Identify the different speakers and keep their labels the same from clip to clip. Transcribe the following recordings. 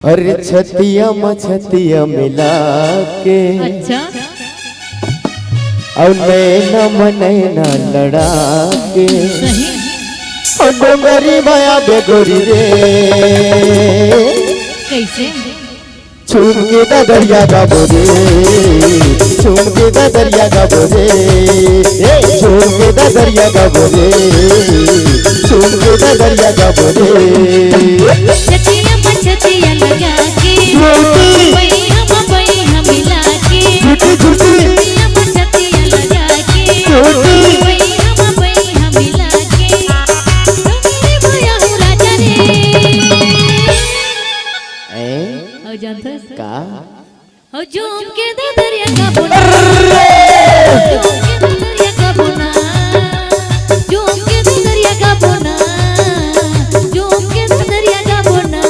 Speaker 1: अरे छतिया मछतिया मिला के
Speaker 2: अच्छा
Speaker 1: और नैना मनैना लड़ा के
Speaker 2: सही
Speaker 1: और डोंगरी माया बेगोरी रे
Speaker 2: कैसे
Speaker 1: छूम के दरिया का बोरे छूम के दरिया का बोरे छूम के दरिया का बोरे छूम के दरिया का बोरे
Speaker 2: छतिया मछतिया लगा के वही हम मिला के छतिया मछतिया लगा के वही हम मिला के तुमने भया हूँ राजा रे हो जानता है
Speaker 1: का
Speaker 2: हो झूम के दरिया का बोला झूम के दरिया का बोला झूम के दरिया का बोला झूम के दरिया का बोला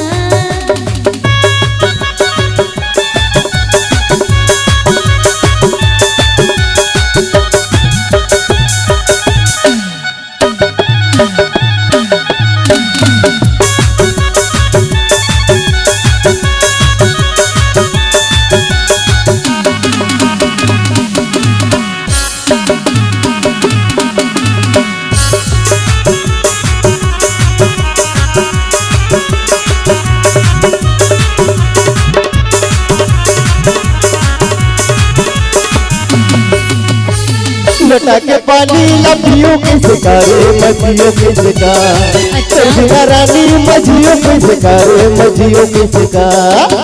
Speaker 1: लटा के पानी लपियों के शिकारे मछियों के शिकार रानी मछियों के शिकारे मछियों के शिकार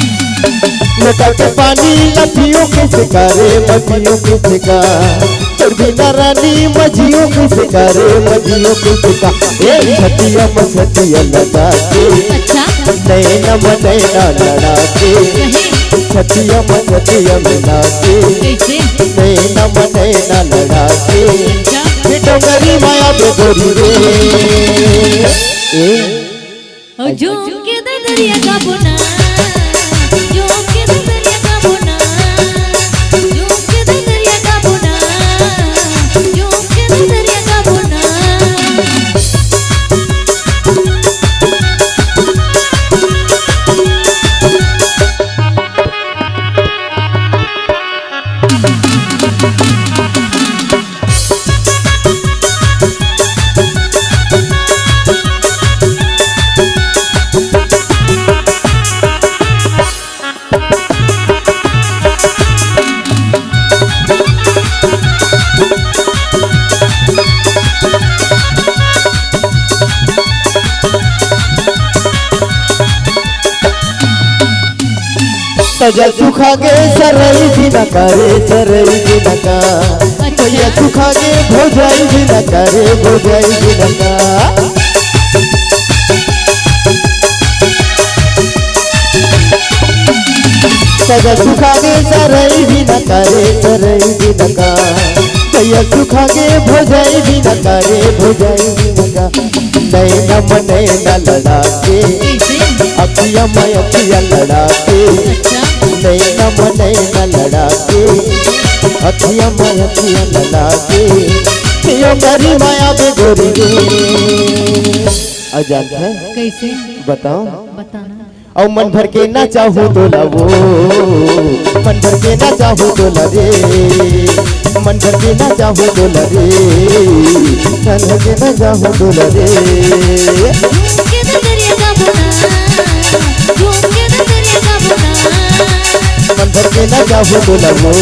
Speaker 1: लटा के पानी लपियों के शिकारे मछियों के शिकार रानी मछियों के शिकारे मछियों के शिकार छतिया मछतिया लगा के नैना मनैना लड़ा के छतिया मछतिया मिला के नैना मनैना लड़ा के डोंगरी माया बेगोरी रे
Speaker 2: झूम के दरिया का बोना झूम के दरिया का बोना झूम के दरिया का बोना झूम के दरिया का बोना
Speaker 1: सजा सुखा के सरई भी न करे सरई भी न का सजा सुखा के भोजाई भी न करे भोजाई भी न का सजा सुखा के सरई भी न करे सरई भी न का सजा सुखा के भोजाई भी न करे भोजाई भी न का नैना मनैना लड़ा के अखिया मैं अखिया लड़ा के नैना मनैना लड़ा के अखिया मैं अखिया लड़ा के यो मेरी माया बेगोरी रे अजान है
Speaker 2: कैसे
Speaker 1: बताओ
Speaker 2: बताना
Speaker 1: और मन भर के ना चाहूँ तो लावो मन भर के ना चाहूँ तो लरे मन भर के ना चाहूँ तो लरे मन भर के ना चाहूँ तो लरे
Speaker 2: झूम के दरिया का बोना झूम के दरिया का बोना
Speaker 1: मन भर के ना चाहूँ तो लावो।